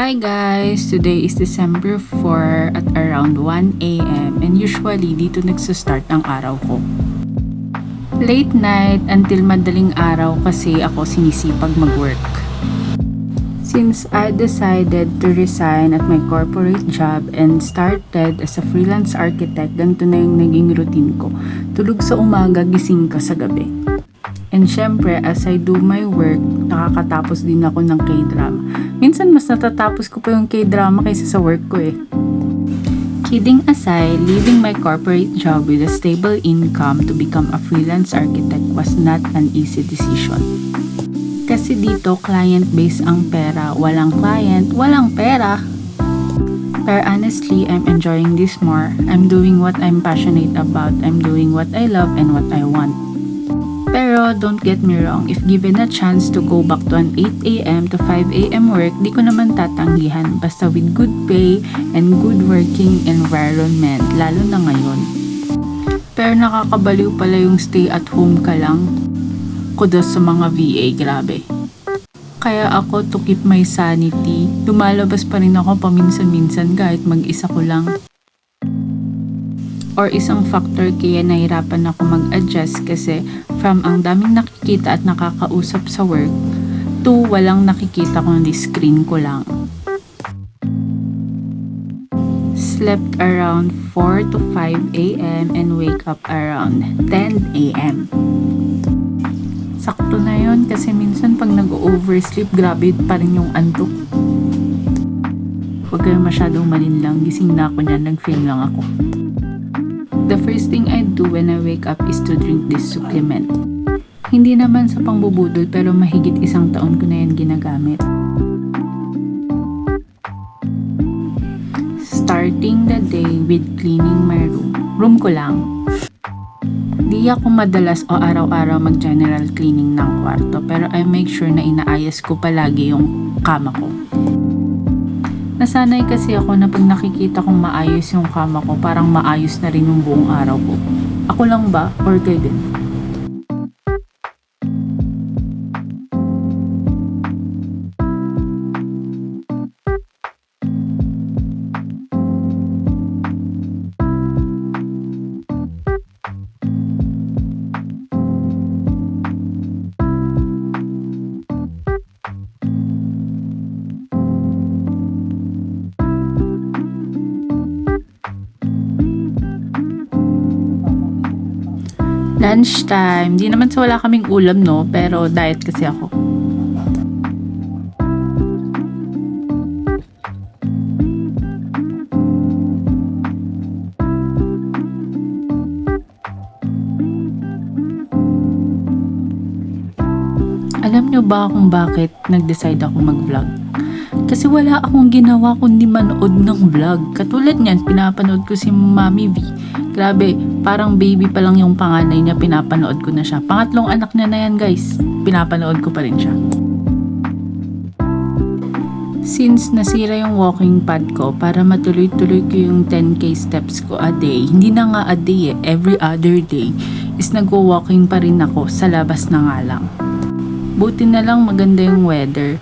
Hi guys! Today is December 4 at around 1 a.m. and usually dito nagsastart ang araw ko. Late night until madaling araw kasi ako sinisipag mag-work. Since I decided to resign at my corporate job and started as a freelance architect, ganito na yung naging routine ko. Tulog sa umaga, gising ka sa gabi. And syempre, as I do my work, nakakatapos din ako ng K-drama. Minsan mas natatapos ko pa yung K-drama kaysa sa work ko eh. Kidding aside, leaving my corporate job with a stable income to become a freelance architect was not an easy decision. Kasi dito, client-based ang pera. Walang client, walang pera. Pero honestly, I'm enjoying this more. I'm doing what I'm passionate about. I'm doing what I love and what I want. Pero don't get me wrong, if given a chance to go back to an 8 a.m. to 5 a.m. work, di ko naman tatanggihan basta with good pay and good working environment, lalo na ngayon. Pero nakakabaliw pala yung stay at home ka lang. Kudos sa mga VA, grabe. Kaya ako, to keep my sanity, lumalabas pa rin ako paminsan-minsan kahit mag-isa ko lang. Or isang factor kaya nahirapan ako mag-adjust kasi from ang daming nakikita at nakakausap sa work to walang nakikita kundi screen ko lang. Slept around 4 to 5 a.m. and wake up around 10 a.m. Sakto na yon kasi minsan pag nag-oversleep, grabe pa rin yung antok. Huwag kayong masyadong malinlang, gising na ako niyan, nag-film lang ako. The first thing I do when I wake up is to drink this supplement. Hindi naman sa pangbubudol pero mahigit 1 taon ko na yan ginagamit. Starting the day with cleaning my room. Room ko lang. Di ako madalas o araw-araw mag-general cleaning ng kwarto pero I make sure na inaayos ko palagi yung kama ko. Nasanay kasi ako na pag nakikita kong maayos yung kama ko, parang maayos na rin yung buong araw ko. Ako lang ba? Or kayo din? Lunchtime. Di naman sa wala kaming ulam, no? Pero diet kasi ako. Alam nyo ba kung bakit nag-decide ako mag-vlog? Kasi wala akong ginawa kundi manood ng vlog. Katulad niyan, pinapanood ko si Mami V. Grabe, parang baby pa lang yung panganay niya, pinapanood ko na siya. Pangatlong anak niya na yan guys, pinapanood ko pa rin siya. Since nasira yung walking pad ko, para matuloy-tuloy ko yung 10k steps ko a day, hindi na nga a day every other day, is nagwo-walking pa rin ako sa labas na nga lang. Buti na lang maganda yung weather.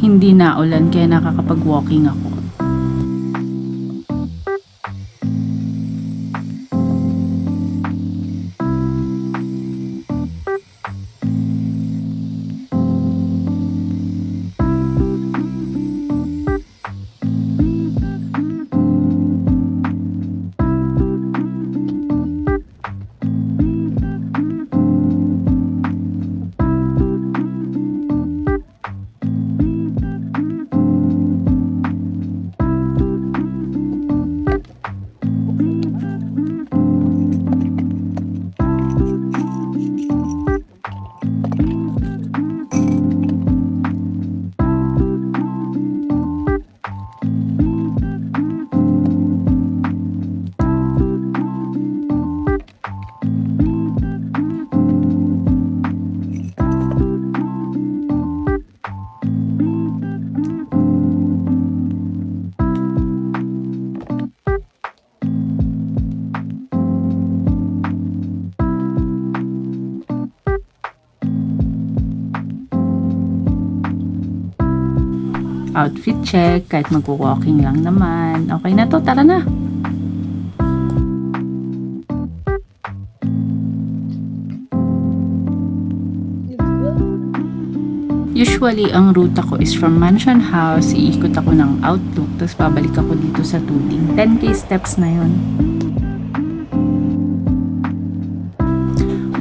Hindi na ulan kaya nakakapag-walking ako. Outfit check, kahit magwo-walking lang naman. Okay na to, tara na! Usually, ang ruta ko is from Mansion House, iikot ako ng Outlook, tapos babalik ako dito sa Tooting. 10k steps na yon.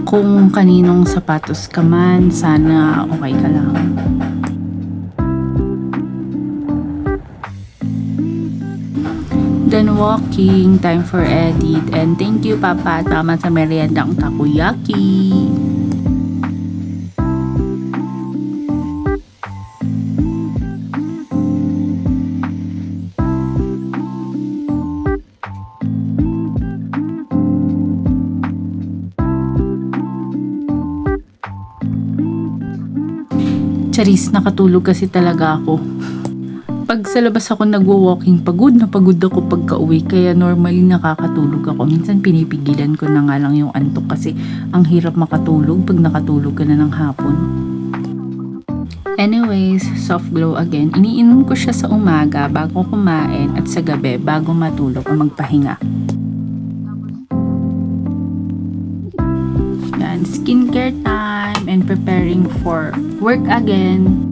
Kung kaninong sapatos ka man, sana okay ka lang. Then walking, time for edit, and thank you Papa, tama sa meriendang takoyaki. Charis, nakatulog kasi talaga ako. Pag sa labas ako nagwo-walking, pagod na pagod ako pagka-uwi, kaya normally nakakatulog ako. Minsan pinipigilan ko na nga lang yung antok kasi ang hirap makatulog pag nakatulog ka na ng hapon. Anyways, soft glow again. Iniinom ko siya sa umaga bago kumain at sa gabi bago matulog o magpahinga. Yan, skincare time and preparing for work again.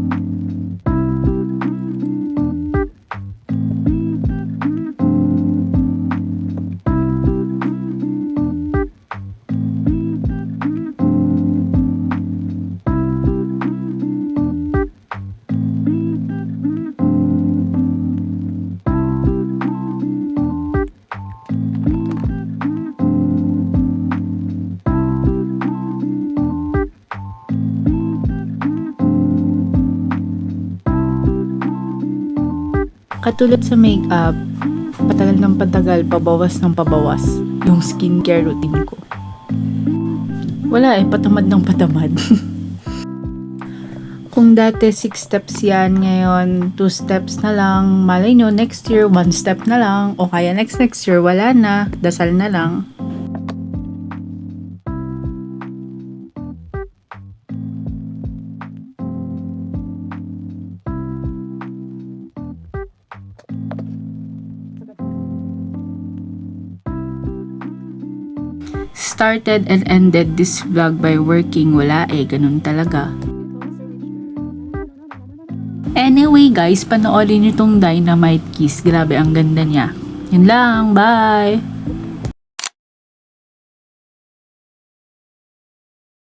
Katulad sa makeup, patagal ng patagal, pabawas ng pabawas yung skincare routine ko. Wala patamad ng patamad. Kung dati 6 steps yan, ngayon 2 steps na lang. Malay nyo, next year 1 step na lang. O kaya next year wala na, dasal na lang. Started and ended this vlog by working. Wala ganun talaga. Anyway guys, panoorin nyo tong Dynamite Kiss. Grabe, ang ganda niya. Yun lang, bye!